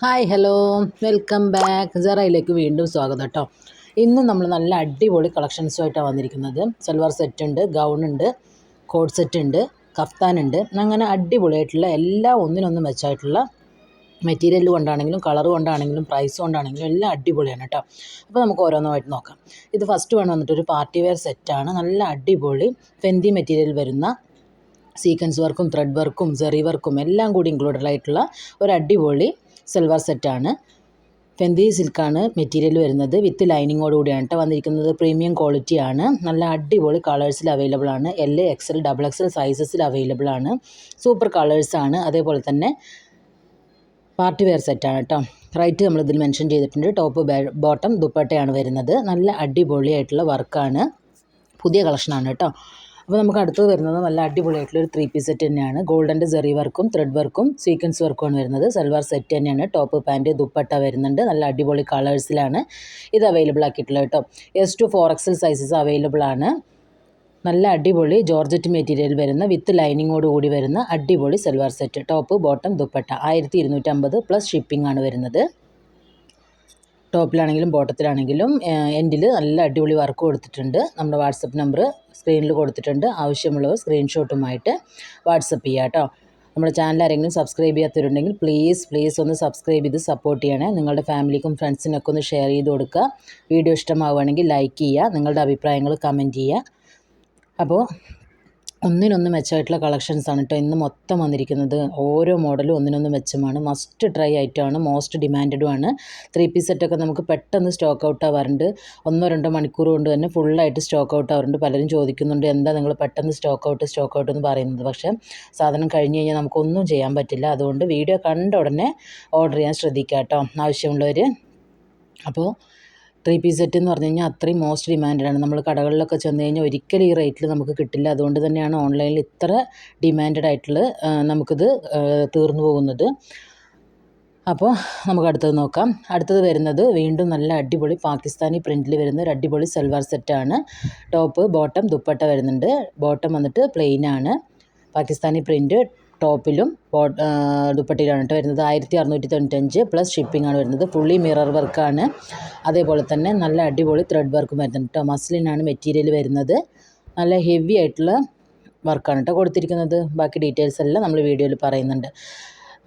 Hi hello welcome back സറയിലേക്ക് വീണ്ടും സ്വാഗതം കേട്ടോ. ഇന്ന് നമ്മൾ നല്ല അടിപൊളി കളക്ഷൻസുമായിട്ടാണ് വന്നിരിക്കുന്നത്. സൽവാർ സെറ്റ് ഉണ്ട്, ഗൗൺ ഉണ്ട്, കോഡ് സെറ്റ് ഉണ്ട്, കഫ്താൻ ഉണ്ട്. അങ്ങനെ അടിപൊളിയായിട്ടുള്ള എല്ലാം ഒന്നിനൊന്നും മെച്ചമായിട്ടുള്ള മെറ്റീരിയൽ കൊണ്ടാണെങ്കിലും കളർ കൊണ്ടാണെങ്കിലും പ്രൈസ് കൊണ്ടാണെങ്കിലും എല്ലാം അടിപൊളിയാണ് കേട്ടോ. അപ്പോൾ നമുക്ക് ഓരോന്നായിട്ട് നോക്കാം. ഇത് ഫസ്റ്റ് വന്നിട്ട് ഒരു പാർട്ടി വെയർ സെറ്റാണ്. നല്ല അടിപൊളി ഫെന്തി മെറ്റീരിയൽ വരുന്ന സീക്വൻസ് വർക്കും ത്രെഡ് വർക്കും സെറി വർക്കും എല്ലാം കൂടി ഇൻക്ലൂഡഡ് ആയിട്ടുള്ള ഒരു അടിപൊളി സൽവാർ സെറ്റാണ്. ഫെന്തി സിൽക്കാണ് മെറ്റീരിയൽ വരുന്നത്. വിത്ത് ലൈനിങ്ങോട് കൂടിയാണ് കേട്ടോ വന്നിരിക്കുന്നത്. പ്രീമിയം ക്വാളിറ്റിയാണ്. നല്ല അടിപൊളി കളേഴ്സിൽ അവൈലബിൾ ആണ്. എൽ, എക്സൽ, ഡബിൾ എക്സൽ സൈസസിൽ അവൈലബിൾ ആണ്. സൂപ്പർ കളേഴ്സാണ്. അതേപോലെ തന്നെ പാർട്ടി വെയർ സെറ്റാണ് കേട്ടോ. റൈറ്റ് നമ്മളിതിൽ മെൻഷൻ ചെയ്തിട്ടുണ്ട്. ടോപ്പ് ബോട്ടം ദുപ്പട്ടയാണ് വരുന്നത്. നല്ല അടിപൊളിയായിട്ടുള്ള വർക്കാണ്. പുതിയ കളക്ഷനാണ് കേട്ടോ. അപ്പോൾ നമുക്ക് അടുത്തത് വരുന്നത് നല്ല അടിപൊളിയായിട്ടുള്ള ഒരു 3 പീസ് സെറ്റ് തന്നെയാണ്. ഗോൾഡൻ്റെ സെറി വർക്കും ത്രെഡ് വർക്കും സീക്വൻസ് വർക്കുമാണ് വരുന്നത്. സൽവാർ സെറ്റ് തന്നെയാണ്. ടോപ്പ് പാൻറ്റ് ദുപ്പട്ട വരുന്നുണ്ട്. നല്ല അടിപൊളി കളേഴ്സിലാണ് ഇത് അവൈലബിൾ ആക്കിയിട്ടുള്ളത് കേട്ടോ. S to 4XL sizes available ആണ്. നല്ല അടിപൊളി ജോർജറ്റ് മെറ്റീരിയൽ വരുന്ന വിത്ത് ലൈനിങ്ങോട് കൂടി വരുന്ന അടിപൊളി salwar set. Top bottom dupatta 1250 plus shipping ആണ് വരുന്നത്. ടോപ്പിലാണെങ്കിലും ബോട്ടത്തിലാണെങ്കിലും എൻഡിൽ നല്ല അടിപൊളി വർക്ക് കൊടുത്തിട്ടുണ്ട്. നമ്മുടെ വാട്സപ്പ് നമ്പർ സ്ക്രീനിൽ കൊടുത്തിട്ടുണ്ട്. ആവശ്യമുള്ളവർ സ്ക്രീൻഷോട്ടുമായിട്ട് വാട്സപ്പ് ചെയ്യുക കേട്ടോ. നമ്മുടെ ചാനൽ ആരെങ്കിലും സബ്സ്ക്രൈബ് ചെയ്യാത്തവരുണ്ടെങ്കിൽ പ്ലീസ് ഒന്ന് സബ്സ്ക്രൈബ് ചെയ്ത് സപ്പോർട്ട് ചെയ്യണേ. നിങ്ങളുടെ ഫാമിലിക്കും ഫ്രണ്ട്സിനൊക്കെ ഒന്ന് ഷെയർ ചെയ്ത് കൊടുക്കുക. വീഡിയോ ഇഷ്ടമാവുകയാണെങ്കിൽ ലൈക്ക് ചെയ്യുക. നിങ്ങളുടെ അഭിപ്രായങ്ങൾ കമൻറ്റ് ചെയ്യുക. അപ്പോൾ ഒന്നിനൊന്ന് മെച്ചമായിട്ടുള്ള കളക്ഷൻസാണ് കേട്ടോ ഇന്ന് മൊത്തം വന്നിരിക്കുന്നത്. ഓരോ മോഡലും ഒന്നിനൊന്ന് മെച്ചമാണ്. മസ്റ്റ് ട്രൈ ആയിട്ടാണ്. മോസ്റ്റ് ഡിമാൻഡഡുമാണ്. 3 പീസ് സെറ്റൊക്കെ നമുക്ക് പെട്ടെന്ന് സ്റ്റോക്ക് ഔട്ട് ആവാറുണ്ട്. 1-2 മണിക്കൂർ കൊണ്ട് തന്നെ ഫുള്ളായിട്ട് സ്റ്റോക്ക് ഔട്ട് ആവാറുണ്ട്. പലരും ചോദിക്കുന്നുണ്ട് എന്താ നിങ്ങൾ പെട്ടെന്ന് സ്റ്റോക്ക് ഔട്ട് എന്ന് പറയുന്നത്. പക്ഷേ സാധനം കഴിഞ്ഞ് കഴിഞ്ഞാൽ നമുക്കൊന്നും ചെയ്യാൻ പറ്റില്ല. അതുകൊണ്ട് വീഡിയോ കണ്ട ഉടനെ ഓർഡർ ചെയ്യാൻ ശ്രദ്ധിക്കുക കേട്ടോ ആവശ്യമുള്ളവർ. അപ്പോൾ 3 പീസ് സെറ്റ് എന്ന് പറഞ്ഞു കഴിഞ്ഞാൽ അത്രയും മോസ്റ്റ് ഡിമാൻഡഡാണ്. നമ്മൾ കടകളിലൊക്കെ ചെന്ന് കഴിഞ്ഞാൽ ഒരിക്കലും ഈ റേറ്റിൽ നമുക്ക് കിട്ടില്ല. അതുകൊണ്ട് തന്നെയാണ് ഓൺലൈനിൽ ഇത്ര ഡിമാൻഡഡ് ആയിട്ടുള്ള നമുക്കിത് തീർന്നു പോകുന്നത്. അപ്പോൾ നമുക്ക് അടുത്തത് നോക്കാം. അടുത്തത് വരുന്നത് വീണ്ടും നല്ല അടിപൊളി പാകിസ്ഥാനി പ്രിൻറ്റിൽ വരുന്ന ഒരു അടിപൊളി സൽവാർ സെറ്റാണ്. ടോപ്പ് ബോട്ടം ദുപ്പട്ട വരുന്നുണ്ട്. ബോട്ടം വന്നിട്ട് പ്ലെയിൻ ആണ്. പാകിസ്ഥാനി പ്രിൻറ്റ് ടോപ്പിലും ദുപ്പട്ടയിലാണ് കേട്ടോ വരുന്നത്. 1695 പ്ലസ് ഷിപ്പിംഗ് ആണ് വരുന്നത്. ഫുള്ളി മിറർ വർക്കാണ്. അതേപോലെ തന്നെ നല്ല അടിപൊളി ത്രെഡ് വർക്കും വരുന്നുണ്ട് കേട്ടോ. മസ്ലിനാണ് മെറ്റീരിയൽ വരുന്നത്. നല്ല ഹെവി ആയിട്ടുള്ള വർക്കാണ് കേട്ടോ കൊടുത്തിരിക്കുന്നത്. ബാക്കി ഡീറ്റെയിൽസ് എല്ലാം നമ്മൾ വീഡിയോയിൽ പറയുന്നുണ്ട്.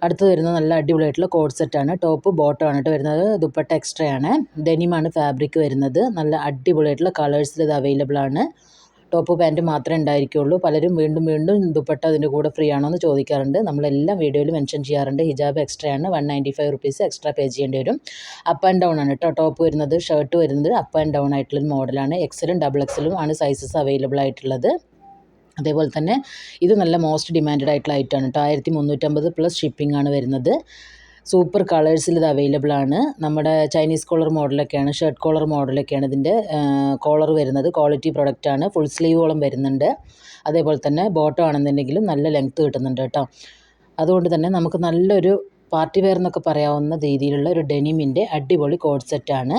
അടുത്ത് വരുന്നത് നല്ല അടിപൊളിയായിട്ടുള്ള കോഡ് സെറ്റാണ്. ടോപ്പ് ബോട്ടമാണ് കേട്ടോ വരുന്നത്. ദുപ്പട്ട എക്സ്ട്രാ ആണ്. ഡെനിമാണ് ഫാബ്രിക് വരുന്നത്. നല്ല അടിപൊളിയായിട്ടുള്ള കളേഴ്സിൽ ഇത് അവൈലബിൾ ആണ്. ടോപ്പ് പാൻറ്റ് മാത്രമേ ഉണ്ടായിരിക്കുള്ളൂ. പലരും വീണ്ടും ദുപ്പട്ട അതിൻ്റെ കൂടെ ഫ്രീ ആണോ എന്ന് ചോദിക്കാറുണ്ട്. നമ്മളെല്ലാം വീഡിയോയിൽ മെൻഷൻ ചെയ്യാറുണ്ട്. ഹിജാബ് എക്സ്ട്രാ ആണ്. 195 റുപ്പീസ് എക്സ്ട്രാ പേ ചെയ്യേണ്ടി വരും. അപ്പ് ആൻഡ് ഡൗൺ ആണ് കേട്ടോ. ടോപ്പ് വരുന്നത് ഷർട്ട് വരുന്നത് അപ്പ് ആൻഡ് ഡൗൺ ആയിട്ടുള്ളൊരു മോഡലാണ്. എക്സലും ഡബിൾ എക്സലും ആണ് സൈസസ് അവൈലബിൾ ആയിട്ടുള്ളത്. അതേപോലെ തന്നെ ഇത് നല്ല മോസ്റ്റ് ഡിമാൻഡഡ് ആയിട്ടുള്ള ഐറ്റമാണ് കേട്ടോ. 1350 പ്ലസ് ഷിപ്പിംഗ് ആണ് വരുന്നത്. സൂപ്പർ കളേഴ്സിൽ ഇത് അവൈലബിൾ ആണ്. നമ്മുടെ ചൈനീസ് കോളർ മോഡലൊക്കെയാണ്, ഷർട്ട് കോളർ മോഡലൊക്കെയാണ് ഇതിൻ്റെ കോളർ വരുന്നത്. ക്വാളിറ്റി പ്രൊഡക്റ്റാണ്. ഫുൾ സ്ലീവോളം വരുന്നുണ്ട്. അതേപോലെ തന്നെ ബോട്ടം ആണെന്നുണ്ടെങ്കിലും നല്ല ലെങ്ത്ത് കിട്ടുന്നുണ്ട് കേട്ടോ. അതുകൊണ്ട് തന്നെ നമുക്ക് നല്ലൊരു പാർട്ടി വെയർ എന്നൊക്കെ പറയാവുന്ന രീതിയിലുള്ള ഒരു ഡെനിമിൻ്റെ അടിപൊളി കോഡ് സെറ്റാണ്.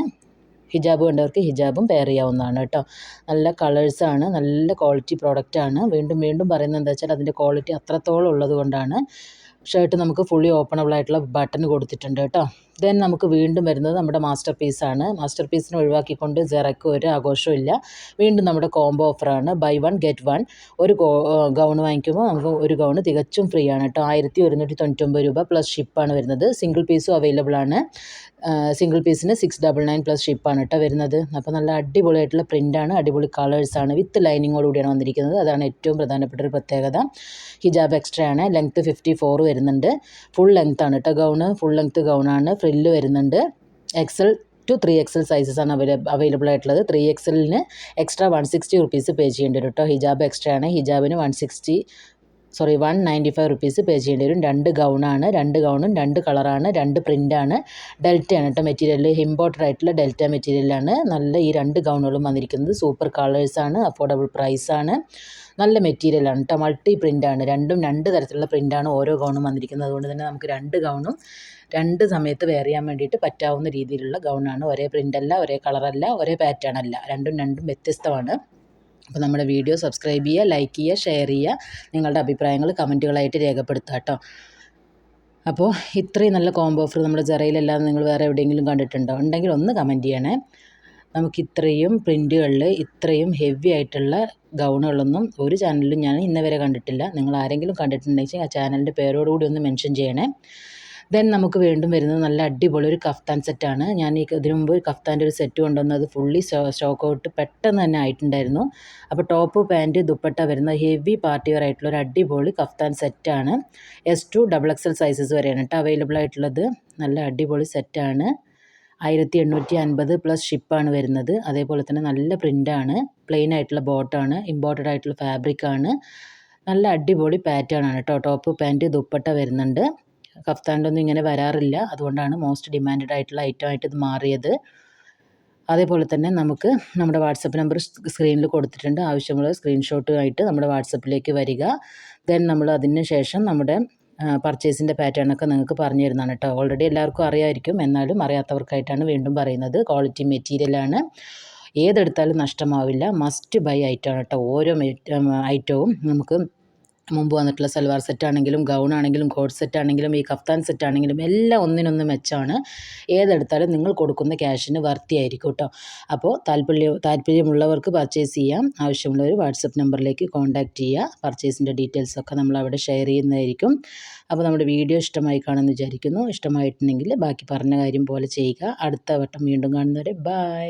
ഹിജാബ് വേണ്ടവർക്ക് ഹിജാബും പെയർ ചെയ്യാവുന്നതാണ് കേട്ടോ. നല്ല കളേഴ്സാണ്. നല്ല ക്വാളിറ്റി പ്രോഡക്റ്റാണ്. വീണ്ടും പറയുന്നത് എന്താ വെച്ചാൽ അതിൻ്റെ ക്വാളിറ്റി അത്രത്തോളം ഉള്ളത് കൊണ്ടാണ്. ഷർട്ട് നമുക്ക് ഫുള്ളി ഓപ്പണബിൾ ആയിട്ടുള്ള ബട്ടൺ കൊടുത്തിട്ടുണ്ട് കേട്ടോ. ദെൻ നമുക്ക് വീണ്ടും വരുന്നത് നമ്മുടെ മാസ്റ്റർ പീസാണ്. മാസ്റ്റർ പീസിനെ ഒഴിവാക്കിക്കൊണ്ട് സെറയ്ക്ക് ഒരു ആഘോഷവും ഇല്ല. വീണ്ടും നമ്മുടെ കോംബോ ഓഫറാണ്. Buy 1 get 1. ഒരു ഗൗൺ വാങ്ങിക്കുമ്പോൾ നമുക്ക് ഒരു ഗൗൺ തികച്ചും ഫ്രീ ആണ് കേട്ടോ. 1199 രൂപ പ്ലസ് ഷിപ്പാണ് വരുന്നത്. സിംഗിൾ പീസും അവൈലബിൾ ആണ്. സിംഗിൾ പീസിന് 699 പ്ലസ് ഷിപ്പാണ് കേട്ടോ വരുന്നത്. അപ്പോൾ നല്ല അടിപൊളിയായിട്ടുള്ള പ്രിൻ്റാണ്. അടിപൊളി കളേഴ്സാണ്. വിത്ത് ലൈനിങ്ങോട് കൂടിയാണ് വന്നിരിക്കുന്നത്. അതാണ് ഏറ്റവും പ്രധാനപ്പെട്ട ഒരു പ്രത്യേകത. ഹിജാബ് എക്സ്ട്രാ ആണ്. ലെങ്ത്ത് 54 വരുന്നുണ്ട്. ഫുൾ ലെങ്ത് ആണ് കേട്ടോ ഗൗണ്. ഫുൾ ലെങ്ത്ത് ഗൗണാണ്. ഫ്രില്ല് വരുന്നുണ്ട്. XL to 3XL സൈസസ് ആണ് അവൈലബിൾ ആയിട്ടുള്ളത്. 3XLന് എക്സ്ട്രാ 160 റുപ്പീസ് പേ ചെയ്യേണ്ടി വരും കേട്ടോ. ഹിജാബ് എക്സ്ട്രാ ആണ്. ഹിജാബിന് 195 റുപ്പീസ് പേ ചെയ്യേണ്ടി വരും. 2 ഗൗണാണ്. 2 ഗൗണും 2 കളറാണ്. 2 പ്രിൻ്റാണ്. ഡെൽറ്റയാണ് കേട്ടോ മെറ്റീരിയൽ. ഇമ്പോർട്ടഡ് ആയിട്ടുള്ള ഡെൽറ്റ മെറ്റീരിയലാണ്. നല്ല ഈ 2 ഗൗണുകളും വന്നിരിക്കുന്നത്. സൂപ്പർ കളേഴ്സാണ്. അഫോർഡബിൾ പ്രൈസാണ്. നല്ല മെറ്റീരിയലാണ് കേട്ടോ. മൾട്ടി പ്രിൻ്റാണ്. 2 തരത്തിലുള്ള പ്രിൻ്റാണ് ഓരോ ഗൗണും വന്നിരിക്കുന്നത്. അതുകൊണ്ട് തന്നെ നമുക്ക് 2 ഗൗണും 2 സമയത്ത് വെയർ ചെയ്യാൻ വേണ്ടിയിട്ട് പറ്റാവുന്ന രീതിയിലുള്ള ഗൗണാണ്. ഒരേ പ്രിൻ്റല്ല, ഒരേ കളറല്ല, ഒരേ പാറ്റേൺ അല്ല. രണ്ടും വ്യത്യസ്തമാണ്. അപ്പോൾ നമ്മുടെ വീഡിയോ സബ്സ്ക്രൈബ് ചെയ്യുക, ലൈക്ക് ചെയ്യുക, ഷെയർ ചെയ്യുക. നിങ്ങളുടെ അഭിപ്രായങ്ങൾ കമൻറ്റുകളായിട്ട് രേഖപ്പെടുത്തുക കേട്ടോ. അപ്പോൾ ഇത്രയും നല്ല കോംബോ ഓഫർ നമ്മുടെ ജറയിലല്ലാതെ നിങ്ങൾ വേറെ എവിടെയെങ്കിലും കണ്ടിട്ടുണ്ടോ? ഉണ്ടെങ്കിൽ ഒന്ന് കമൻറ്റ് ചെയ്യണേ. നമുക്ക് ഇത്രയും പ്രിൻറ്റുകളിൽ ഇത്രയും ഹെവി ആയിട്ടുള്ള ഗൗണുകളൊന്നും ഒരു ചാനലിലും ഞാൻ ഇന്നേ വരെ കണ്ടിട്ടില്ല. നിങ്ങൾ ആരെങ്കിലും കണ്ടിട്ടുണ്ടെങ്കിൽ ആ ചാനലിൻ്റെ പേരോടുകൂടി ഒന്ന് മെൻഷൻ ചെയ്യണേ. ദെൻ നമുക്ക് വീണ്ടും വരുന്നത് നല്ല അടിപൊളി ഒരു കഫ്താൻ സെറ്റാണ്. ഞാൻ ഇതിനു മുമ്പ് കഫ്താൻ്റെ ഒരു സെറ്റ് കൊണ്ടുവന്നത് ഫുള്ളി സ്റ്റോക്ക് ഔട്ട് പെട്ടെന്ന് തന്നെ ആയിട്ടുണ്ടായിരുന്നു. അപ്പോൾ ടോപ്പ് പാൻറ്റ് ദുപ്പട്ട വരുന്ന ഹെവി പാർട്ടി വെയർ ആയിട്ടുള്ള ഒരു അടിപൊളി കഫ്താൻ സെറ്റാണ്. S2 XXL സൈസസ് വരെയാണ് കേട്ടോ അവൈലബിൾ ആയിട്ടുള്ളത്. നല്ല അടിപൊളി സെറ്റാണ്. 1850 പ്ലസ് ഷിപ്പാണ് വരുന്നത്. അതേപോലെ തന്നെ നല്ല പ്രിൻ്റാണ്. പ്ലെയിൻ ആയിട്ടുള്ള ബോട്ടാണ്. ഇമ്പോർട്ടഡ് ആയിട്ടുള്ള ഫാബ്രിക്കാണ്. നല്ല അടിപൊളി പാറ്റേൺ ആണ് കേട്ടോ. ടോപ്പ് പാൻറ്റ് ദുപ്പട്ട വരുന്നുണ്ട്. കഫ്താനിലൊന്നും ഇങ്ങനെ വരാറില്ല. അതുകൊണ്ടാണ് മോസ്റ്റ് ഡിമാൻഡഡ് ആയിട്ടുള്ള ഐറ്റമായിട്ട് ഇത് മാറിയത്. അതേപോലെ തന്നെ നമുക്ക് നമ്മുടെ വാട്സപ്പ് നമ്പർ സ്ക്രീനിൽ കൊടുത്തിട്ടുണ്ട്. ആവശ്യമുള്ള സ്ക്രീൻഷോട്ടുമായിട്ട് നമ്മുടെ വാട്സപ്പിലേക്ക് വരിക. ദെൻ നമ്മൾ അതിന് ശേഷം നമ്മുടെ പർച്ചേസിൻ്റെ പാറ്റേണൊക്കെ നിങ്ങൾക്ക് പറഞ്ഞു തരുന്നതാണ് കേട്ടോ. ഓൾറെഡി എല്ലാവർക്കും അറിയാമായിരിക്കും, എന്നാലും അറിയാത്തവർക്കായിട്ടാണ് വീണ്ടും പറയുന്നത്. ക്വാളിറ്റി മെറ്റീരിയലാണ്. ഏതെടുത്താലും നഷ്ടമാവില്ല. മസ്റ്റ് ബൈ ഐറ്റമാണ് കേട്ടോ. ഓരോ ഐറ്റവും നമുക്ക് മുമ്പ് വന്നിട്ടുള്ള സൽവാർ സെറ്റാണെങ്കിലും ഗൗൺ ആണെങ്കിലും കോട്ട് സെറ്റാണെങ്കിലും ഈ കഫ്താൻ സെറ്റാണെങ്കിലും എല്ലാം ഒന്നിനൊന്ന് മെച്ചമാണ്. ഏതെടുത്താലും നിങ്ങൾ കൊടുക്കുന്ന ക്യാഷിന് വർത്തിയായിരിക്കും കേട്ടോ. അപ്പോൾ താല്പര്യമുള്ളവർക്ക് പർച്ചേസ് ചെയ്യാം. ആവശ്യമുള്ളവർ വാട്സപ്പ് നമ്പറിലേക്ക് കോൺടാക്റ്റ് ചെയ്യുക. പർച്ചേസിൻ്റെ ഡീറ്റെയിൽസൊക്കെ നമ്മൾ അവിടെ ഷെയർ ചെയ്യുന്നതായിരിക്കും. അപ്പോൾ നമ്മുടെ വീഡിയോ ഇഷ്ടമായി കാണുമെന്ന് വിചാരിക്കുന്നു. ഇഷ്ടമായിട്ടുണ്ടെങ്കിൽ ബാക്കി പറഞ്ഞ കാര്യം പോലെ ചെയ്യുക. അടുത്ത വട്ടം വീണ്ടും കാണുന്നവരെ ബൈ.